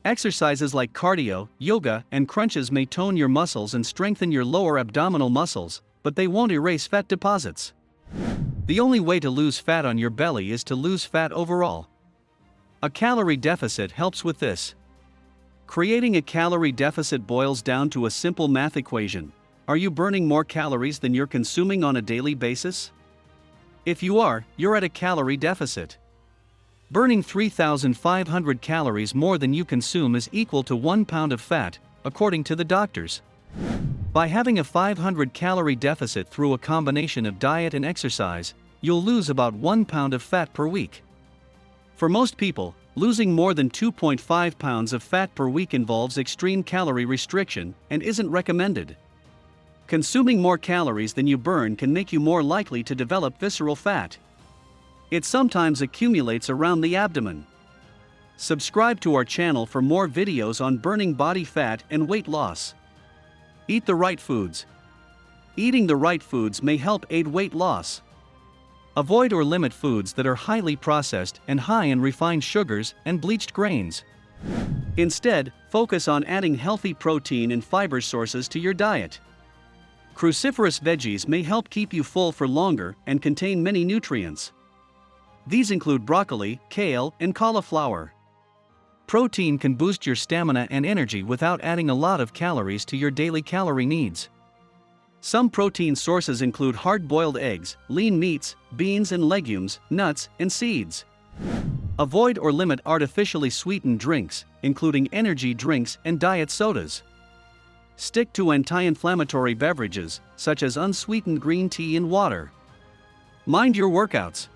Exercises like cardio, yoga, and crunches may tone your muscles and strengthen your lower abdominal muscles, but they won't erase fat deposits. The only way to lose fat on your belly is to lose fat overall. A calorie deficit helps with this. Creating a calorie deficit boils down to a simple math equation. Are you burning more calories than you're consuming on a daily basis? If you are, you're at a calorie deficit. Burning 3,500 calories more than you consume is equal to 1 pound of fat, according to the doctors. By having a 500 calorie deficit through a combination of diet and exercise, you'll lose about 1 pound of fat per week. For most people, losing more than 2.5 pounds of fat per week involves extreme calorie restriction and isn't recommended. Consuming more calories than you burn can make you more likely to develop visceral fat. It sometimes accumulates around the abdomen. Subscribe to our channel for more videos on burning body fat and weight loss. Eat the right foods. Eating the right foods may help aid weight loss. Avoid or limit foods that are highly processed and high in refined sugars and bleached grains. Instead, focus on adding healthy protein and fiber sources to your diet. Cruciferous veggies may help keep you full for longer and contain many nutrients. These include broccoli, kale, and cauliflower. Protein can boost your stamina and energy without adding a lot of calories to your daily calorie needs. Some protein sources include hard-boiled eggs, lean meats, beans and legumes, nuts, and seeds. Avoid or limit artificially sweetened drinks, including energy drinks and diet sodas. Stick to anti-inflammatory beverages, such as unsweetened green tea and water. Mind your workouts.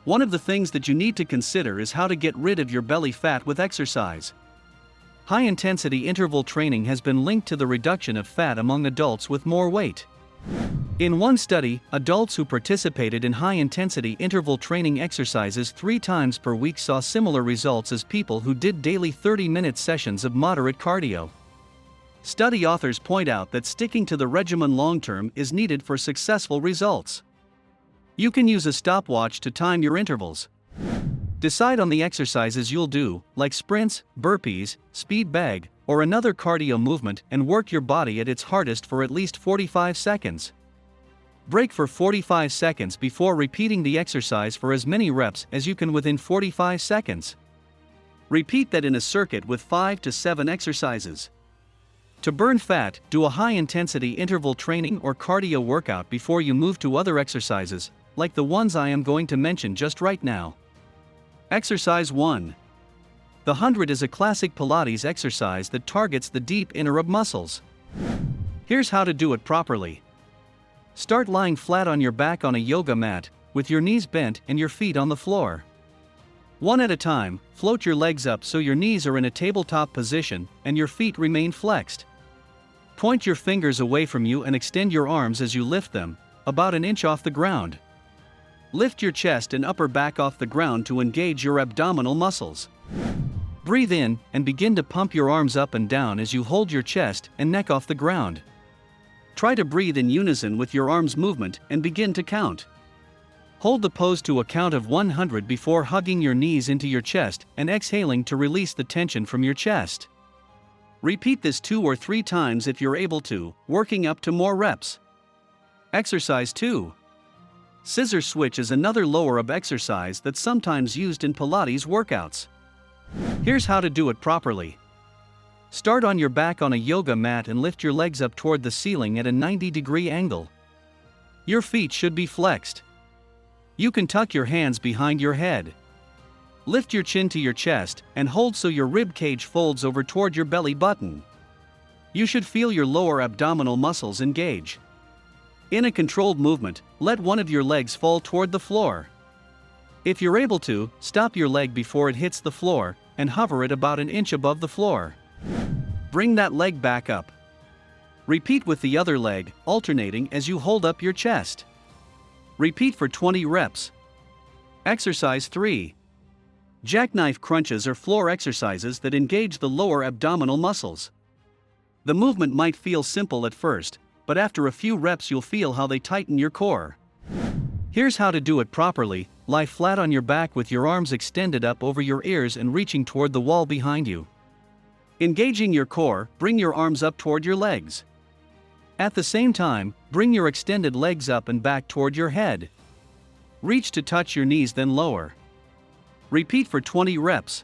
One of the things that you need to consider is how to get rid of your belly fat with exercise. High-intensity interval training has been linked to the reduction of fat among adults with more weight. In one study, adults who participated in high-intensity interval training exercises 3 times per week saw similar results as people who did daily 30-minute sessions of moderate cardio. Study authors point out that sticking to the regimen long-term is needed for successful results. You can use a stopwatch to time your intervals. Decide on the exercises you'll do, like sprints, burpees, speed bag, or another cardio movement, and work your body at its hardest for at least 45 seconds. Break for 45 seconds before repeating the exercise for as many reps as you can within 45 seconds. Repeat that in a circuit with 5 to 7 exercises. To burn fat, do a high-intensity interval training or cardio workout before you move to other exercises, like the ones I am going to mention just right now. Exercise 1. The 100 is a classic Pilates exercise that targets the deep inner ab muscles. Here's how to do it properly. Start lying flat on your back on a yoga mat, with your knees bent and your feet on the floor. One at a time, float your legs up so your knees are in a tabletop position and your feet remain flexed. Point your fingers away from you and extend your arms as you lift them, about an inch off the ground. Lift your chest and upper back off the ground to engage your abdominal muscles. Breathe in and begin to pump your arms up and down as you hold your chest and neck off the ground. Try to breathe in unison with your arms' movement and begin to count. Hold the pose to a count of 100 before hugging your knees into your chest and exhaling to release the tension from your chest. Repeat this 2 or 3 times if you're able to, working up to more reps. Exercise 2. Scissor switch is another lower ab exercise that's sometimes used in Pilates workouts. Here's how to do it properly. Start on your back on a yoga mat and lift your legs up toward the ceiling at a 90-degree angle. Your feet should be flexed. You can tuck your hands behind your head. Lift your chin to your chest and hold so your rib cage folds over toward your belly button. You should feel your lower abdominal muscles engage. In a controlled movement, let one of your legs fall toward the floor. If you're able to, stop your leg before it hits the floor and hover it about an inch above the floor. Bring that leg back up. Repeat with the other leg, alternating as you hold up your chest. Repeat for 20 reps. Exercise 3. Jackknife crunches are floor exercises that engage the lower abdominal muscles. The movement might feel simple at first, but after a few reps you'll feel how they tighten your core. Here's how to do it properly. Lie flat on your back with your arms extended up over your ears and reaching toward the wall behind you. Engaging your core, bring your arms up toward your legs. At the same time, bring your extended legs up and back toward your head. Reach to touch your knees, then lower. Repeat for 20 reps.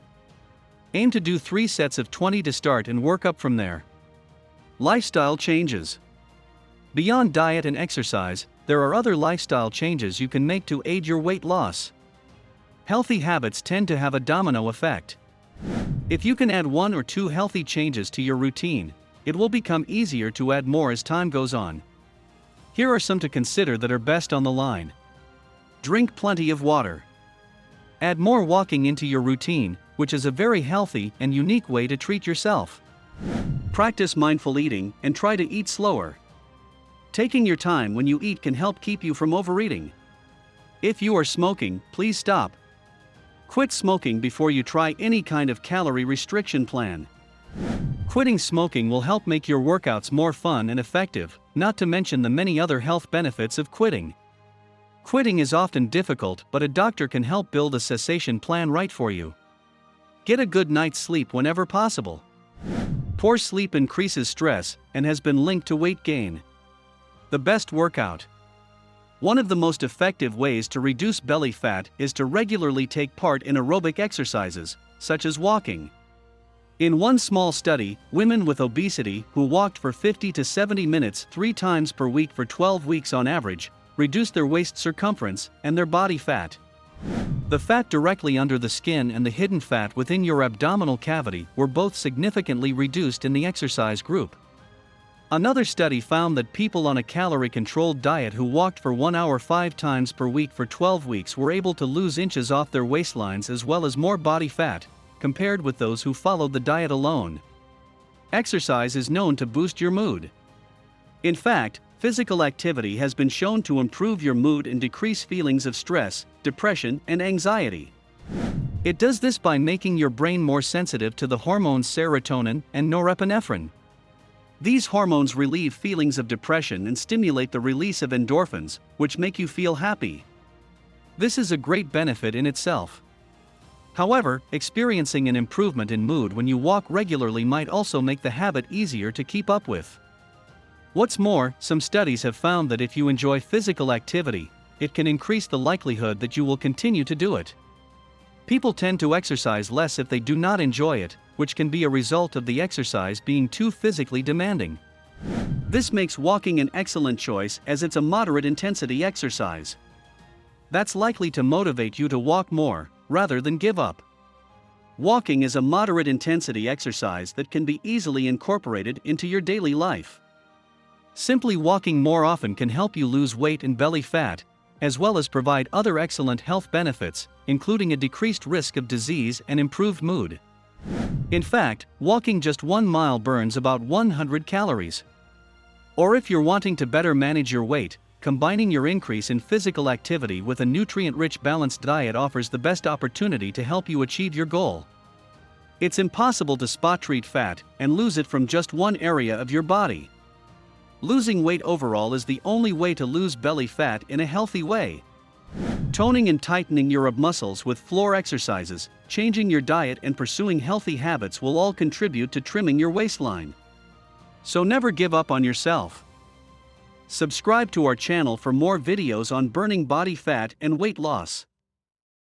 Aim to do 3 sets of 20 to start and work up from there. Lifestyle changes. Beyond diet and exercise, there are other lifestyle changes you can make to aid your weight loss. Healthy habits tend to have a domino effect. If you can add 1 or 2 healthy changes to your routine, it will become easier to add more as time goes on. Here are some to consider that are best on the line. Drink plenty of water. Add more walking into your routine, which is a very healthy and unique way to treat yourself. Practice mindful eating and try to eat slower. Taking your time when you eat can help keep you from overeating. If you are smoking, please stop. Quit smoking before you try any kind of calorie restriction plan. Quitting smoking will help make your workouts more fun and effective, not to mention the many other health benefits of quitting. Quitting is often difficult, but a doctor can help build a cessation plan right for you. Get a good night's sleep whenever possible. Poor sleep increases stress and has been linked to weight gain. The best workout. One of the most effective ways to reduce belly fat is to regularly take part in aerobic exercises, such as walking. In one small study, women with obesity who walked for 50 to 70 minutes 3 times per week for 12 weeks on average, reduced their waist circumference and their body fat. The fat directly under the skin and the hidden fat within your abdominal cavity were both significantly reduced in the exercise group. Another study found that people on a calorie-controlled diet who walked for 1 hour 5 times per week for 12 weeks were able to lose inches off their waistlines as well as more body fat, compared with those who followed the diet alone. Exercise is known to boost your mood. In fact, physical activity has been shown to improve your mood and decrease feelings of stress, depression, and anxiety. It does this by making your brain more sensitive to the hormones serotonin and norepinephrine. These hormones relieve feelings of depression and stimulate the release of endorphins, which make you feel happy. This is a great benefit in itself. However, experiencing an improvement in mood when you walk regularly might also make the habit easier to keep up with. What's more, some studies have found that if you enjoy physical activity, it can increase the likelihood that you will continue to do it. People tend to exercise less if they do not enjoy it, which can be a result of the exercise being too physically demanding. This makes walking an excellent choice as it's a moderate intensity exercise. That's likely to motivate you to walk more, rather than give up. Walking is a moderate intensity exercise that can be easily incorporated into your daily life. Simply walking more often can help you lose weight and belly fat, as well as provide other excellent health benefits, including a decreased risk of disease and improved mood. In fact, walking just 1 mile burns about 100 calories. Or if you're wanting to better manage your weight, combining your increase in physical activity with a nutrient-rich balanced diet offers the best opportunity to help you achieve your goal. It's impossible to spot treat fat and lose it from just one area of your body. Losing weight overall is the only way to lose belly fat in a healthy way. Toning and tightening your ab muscles with floor exercises, changing your diet and pursuing healthy habits will all contribute to trimming your waistline. So never give up on yourself. Subscribe to our channel for more videos on burning body fat and weight loss.